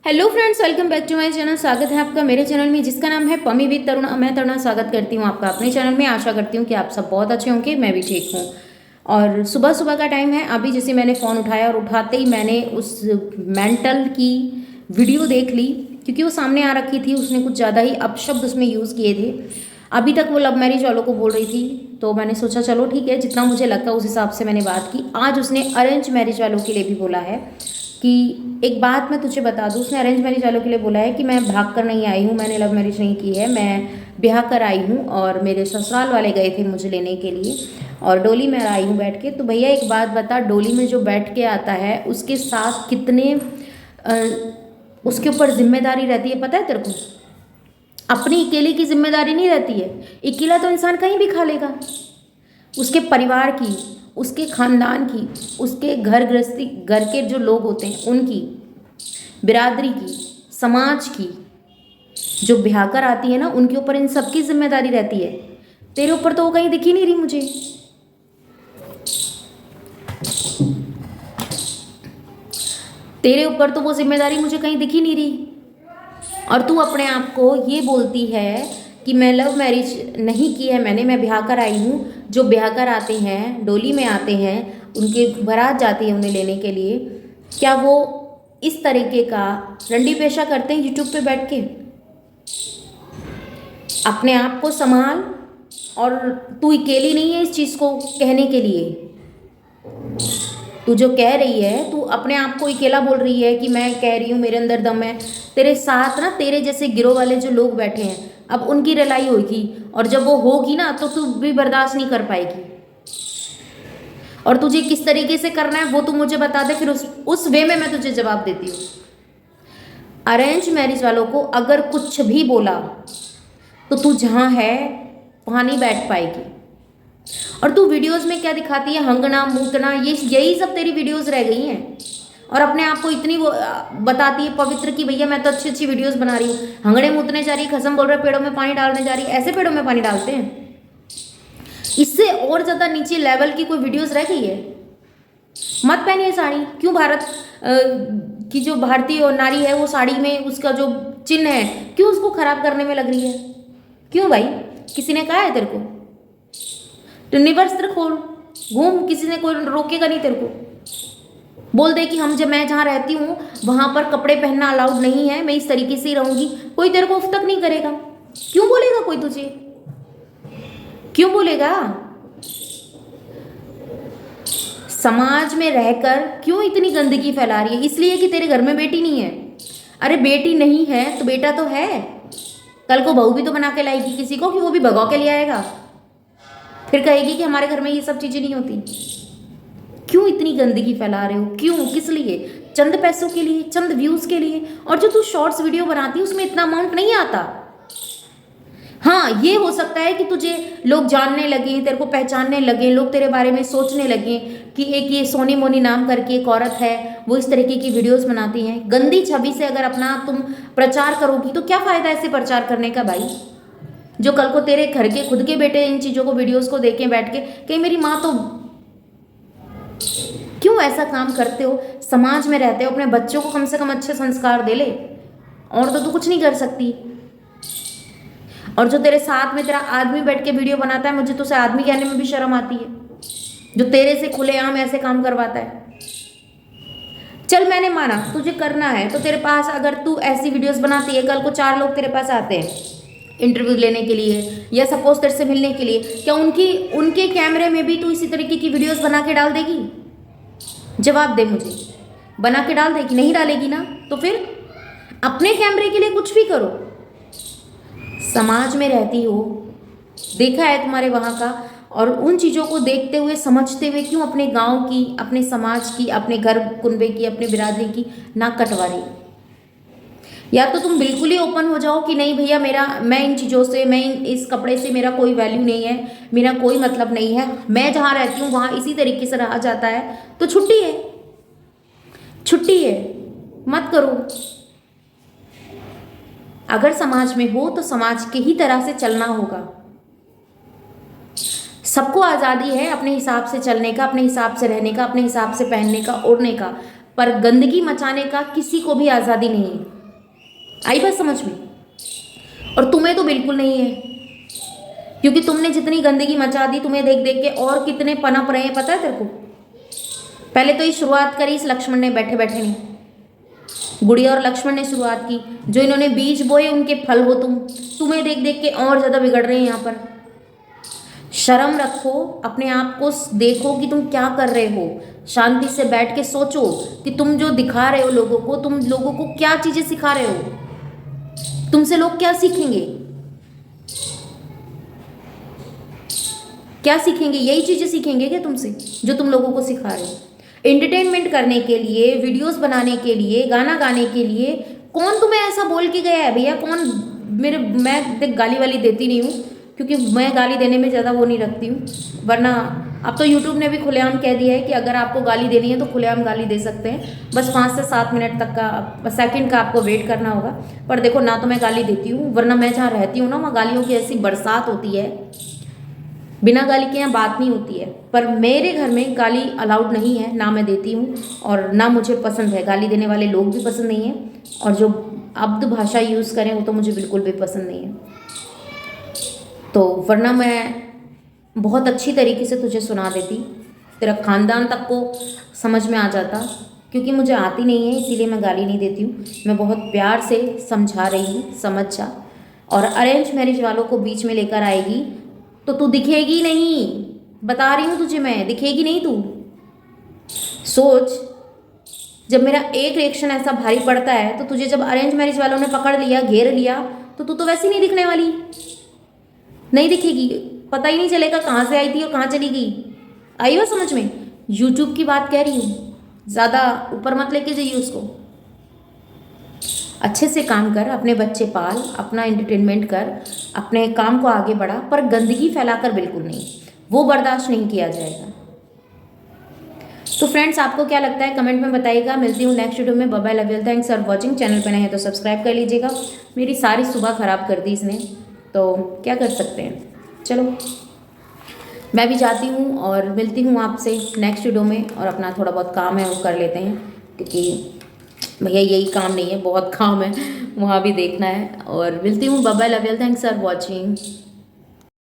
Hello friends, welcome back to my channel. स्वागत है आपका मेरे चैनल में जिसका नाम है पमी विद तरुणा। मैं तरुणा स्वागत करती हूँ आपका अपने चैनल में। आशा करती हूँ कि आप सब बहुत अच्छे होंगे, मैं भी ठीक हूँ। और सुबह सुबह का टाइम है अभी, जैसे मैंने फ़ोन उठाया और उठाते ही मैंने उस मेंटल की वीडियो देख ली, क्योंकि वो सामने आ रखी थी। उसने कुछ ज़्यादा ही अपशब्द उसमें यूज़ किए थे। अभी तक वो लव मैरिज वालों को बोल रही थी, तो मैंने सोचा चलो ठीक है, जितना मुझे लगता उस हिसाब से मैंने बात की। आज उसने अरेंज मैरिज वालों के लिए भी बोला है कि एक बात मैं तुझे बता दूँ। उसने अरेंज मैरिज वालों के लिए बोला है कि मैं भाग कर नहीं आई हूँ, मैंने लव मैरिज नहीं की है, मैं ब्याह कर आई हूँ और मेरे ससुराल वाले गए थे मुझे लेने के लिए और डोली में आई हूँ बैठ के। तो भैया एक बात बता, डोली में जो बैठ के आता है उसके साथ कितने उसके ऊपर जिम्मेदारी रहती है पता है तेरे को? अपनी अकेले की जिम्मेदारी नहीं रहती है। अकेला तो इंसान कहीं भी खा लेगा। उसके परिवार की, उसके खानदान की, उसके घर गृहस्थी, घर के जो लोग होते हैं उनकी, बिरादरी की, समाज की, जो ब्याह कर आती है ना, उनके ऊपर इन सबकी जिम्मेदारी रहती है। तेरे ऊपर तो वो कहीं दिख ही नहीं रही मुझे। तेरे ऊपर तो वो जिम्मेदारी मुझे कहीं दिख ही नहीं रही। और तू अपने आप को ये बोलती है कि मैं लव मैरिज नहीं की है मैंने, मैं ब्याह कर आई हूँ। जो ब्याह कर आते हैं, डोली में आते हैं, उनके बारात जाती है उन्हें लेने के लिए, क्या वो इस तरीके का रंडी पेशा करते हैं यूट्यूब पे बैठ के? अपने आप को संभाल। और तू अकेली नहीं है इस चीज़ को कहने के लिए। तू जो कह रही है, तू अपने आप को अकेला बोल रही है कि मैं कह रही हूँ मेरे अंदर दम है। तेरे साथ ना तेरे जैसे गिरोह वाले जो लोग बैठे हैं, अब उनकी रिलाई होगी, और जब वो होगी ना तो तू भी बर्दाश्त नहीं कर पाएगी। और तुझे किस तरीके से करना है वो तू मुझे बता दे, फिर उस वे में मैं तुझे जवाब देती हूँ। अरेंज मैरिज वालों को अगर कुछ भी बोला तो तू जहाँ है वहाँ नहीं बैठ पाएगी। और तू वीडियोस में क्या दिखाती है? हंगना मूतना, ये यही सब तेरी वीडियोस रह गई हैं। और अपने आप को इतनी वो बताती है पवित्र कि भैया मैं तो अच्छी अच्छी वीडियोस बना रही हूँ। हंगड़े मूतने जा रही है, खसम बोल रहे पेड़ों में पानी डालने जा रही है। ऐसे पेड़ों में पानी डालते हैं? इससे और ज़्यादा नीचे लेवल की कोई वीडियोस रह गई है? मत पहनिए साड़ी। क्यों भारत की जो भारतीय नारी है वो साड़ी में उसका जो चिन्ह है, क्यों उसको खराब करने में लग रही है? क्यों भाई? किसी ने कहा है तेरे को? तो निवस्त्र खोल घूम, किसी ने कोई रोकेगा नहीं तेरे को। बोल दे कि हम जब मैं जहाँ रहती हूँ वहाँ पर कपड़े पहनना अलाउड नहीं है, मैं इस तरीके से ही रहूँगी, कोई तेरे को उफ तक नहीं करेगा। क्यों बोलेगा कोई तुझे? क्यों बोलेगा? समाज में रहकर क्यों इतनी गंदगी फैला रही है? इसलिए कि तेरे घर में बेटी नहीं है। अरे बेटी नहीं है तो बेटा तो है। कल को बहू भी तो बना के लाएगी किसी को, कि वो भी भगा के ले आएगा, फिर कहेगी कि हमारे घर में ये सब चीजें नहीं होती। क्यों इतनी गंदगी फैला रहे हो? क्यों? किस लिए? चंद पैसों के लिए, चंद व्यूज के लिए। और जो तू शॉर्ट्स वीडियो बनाती है उसमें इतना अमाउंट नहीं आता। हाँ, ये हो सकता है कि तुझे लोग जानने लगे, तेरे को पहचानने लगे, लोग तेरे बारे में सोचने लगे कि एक ये सोनी मोनी नाम करके एक औरत है, वो इस तरीके की वीडियोस बनाती हैं। गंदी छवि से अगर अपना तुम प्रचार करोगी तो क्या फायदा ऐसे प्रचार करने का भाई? जो कल को तेरे घर के खुद के बेटे इन चीज़ों को, वीडियोस को देखें बैठ के, कहीं मेरी माँ तो। क्यों ऐसा काम करते हो? समाज में रहते हो, अपने बच्चों को कम से कम अच्छे संस्कार दे ले। और तो तू कुछ नहीं कर सकती। और जो तेरे साथ में तेरा आदमी बैठ के वीडियो बनाता है, मुझे तो उसे आदमी कहने में भी शर्म आती है, जो तेरे से खुलेआम ऐसे काम करवाता है। चल मैंने माना तुझे करना है, तो तेरे पास अगर तू ऐसी वीडियोस बनाती है, कल को 4 लोग तेरे पास आते हैं इंटरव्यू लेने के लिए या सपोज तेरे से मिलने के लिए, क्या उनके कैमरे में भी तू इसी तरीके की वीडियोस बना के डाल देगी? जवाब दे मुझे। बना के डाल देगी? नहीं डालेगी ना, तो फिर अपने कैमरे के लिए कुछ भी करो। समाज में रहती हो, देखा है तुम्हारे वहाँ का, और उन चीज़ों को देखते हुए समझते हुए क्यों अपने गांव की, अपने समाज की, अपने घर कुनबे की, अपने बिरादरी की नाक कटवा रही? या तो तुम बिल्कुल ही ओपन हो जाओ कि नहीं भैया मैं इन चीज़ों से, इस कपड़े से मेरा कोई वैल्यू नहीं है, मेरा कोई मतलब नहीं है, मैं जहाँ रहती हूँ वहाँ इसी तरीके से रहा जाता है, तो छुट्टी है, छुट्टी है, मत करो। अगर समाज में हो तो समाज के ही तरह से चलना होगा। सबको आज़ादी है अपने हिसाब से चलने का, अपने हिसाब से रहने का, अपने हिसाब से पहनने का, ओढ़ने का, पर गंदगी मचाने का किसी को भी आज़ादी नहीं है। आई बात समझ में? और तुम्हें तो बिल्कुल नहीं है, क्योंकि तुमने जितनी गंदगी मचा दी, तुम्हें देख देख के और कितने पनप रहे हैं पता है तेरे को। पहले तो ये शुरुआत करी इस लक्ष्मण ने बैठे बैठे ने, गुड़िया और लक्ष्मण ने शुरुआत की। जो इन्होंने बीज बोए उनके फल हो तुम। तुम्हें देख देख के और ज़्यादा बिगड़ रहे हैं यहाँ पर। शर्म रखो, अपने आप को देखो कि तुम क्या कर रहे हो। शांति से बैठ के सोचो कि तुम जो दिखा रहे हो लोगों को, तुम लोगों को क्या चीज़ें सिखा रहे हो। तुमसे लोग क्या सीखेंगे? क्या सीखेंगे? यही चीज़ें सीखेंगे क्या तुमसे जो तुम लोगों को सिखा रहे हो? एंटरटेनमेंट करने के लिए, वीडियोस बनाने के लिए, गाना गाने के लिए कौन तुम्हें ऐसा बोल के गया है भैया? कौन मैं देख गाली वाली देती नहीं हूँ, क्योंकि मैं गाली देने में ज़्यादा वो नहीं रखती हूँ। वरना अब तो यूट्यूब ने भी खुलेआम कह दिया है कि अगर आपको गाली देनी है तो खुलेआम गाली दे सकते हैं, बस 5 से 7 मिनट तक का सेकंड का आपको वेट करना होगा। पर देखो ना तो मैं गाली देती हूँ, वरना मैं जहाँ रहती हूँ ना वहाँ गालियों की ऐसी बरसात होती है, बिना गाली के यहाँ बात नहीं होती है। पर मेरे घर में गाली अलाउड नहीं है, ना मैं देती हूँ और ना मुझे पसंद है। गाली देने वाले लोग भी पसंद नहीं हैं, और जो अब्ध भाषा यूज़ करें वो तो मुझे बिल्कुल भी पसंद नहीं है। तो वरना मैं बहुत अच्छी तरीके से तुझे सुना देती, तेरा ख़ानदान तक को समझ में आ जाता, क्योंकि मुझे आती नहीं है इसीलिए मैं गाली नहीं देती हूँ। मैं बहुत प्यार से समझा रही हूँ, समझ जा। और अरेंज मैरिज वालों को बीच में लेकर आएगी तो तू दिखेगी नहीं, बता रही हूँ तुझे मैं, दिखेगी नहीं तू। सोच, जब मेरा एक रिएक्शन ऐसा भारी पड़ता है तो तुझे जब अरेंज मैरिज वालों ने पकड़ लिया, घेर लिया, तो तू तो वैसे नहीं दिखने वाली, नहीं दिखेगी। पता ही नहीं चलेगा कहाँ से आई थी और कहाँ चली गई। आई वो समझ में? यूट्यूब की बात कह रही हूँ, ज़्यादा ऊपर मत लेके जाइए उसको। अच्छे से काम कर, अपने बच्चे पाल, अपना एंटरटेनमेंट कर, अपने काम को आगे बढ़ा, पर गंदगी फैलाकर बिल्कुल नहीं, वो बर्दाश्त नहीं किया जाएगा। तो फ्रेंड्स, आपको क्या लगता है कमेंट में बताइएगा। मिलती हूँ नेक्स्ट वीडियो में। Bye bye, love you, thanks for watching. Channel पर नए हैं तो सब्सक्राइब कर लीजिएगा। मेरी सारी सुबह ख़राब कर दी इसने, तो क्या कर सकते हैं। चलो मैं भी जाती हूँ और मिलती हूँ आपसे नेक्स्ट वीडियो में। और अपना थोड़ा बहुत काम है वो कर लेते हैं, क्योंकि भैया यही काम नहीं है, बहुत काम है, वहाँ भी देखना है। और मिलती हूँ। Bye bye, love you, thanks for watching.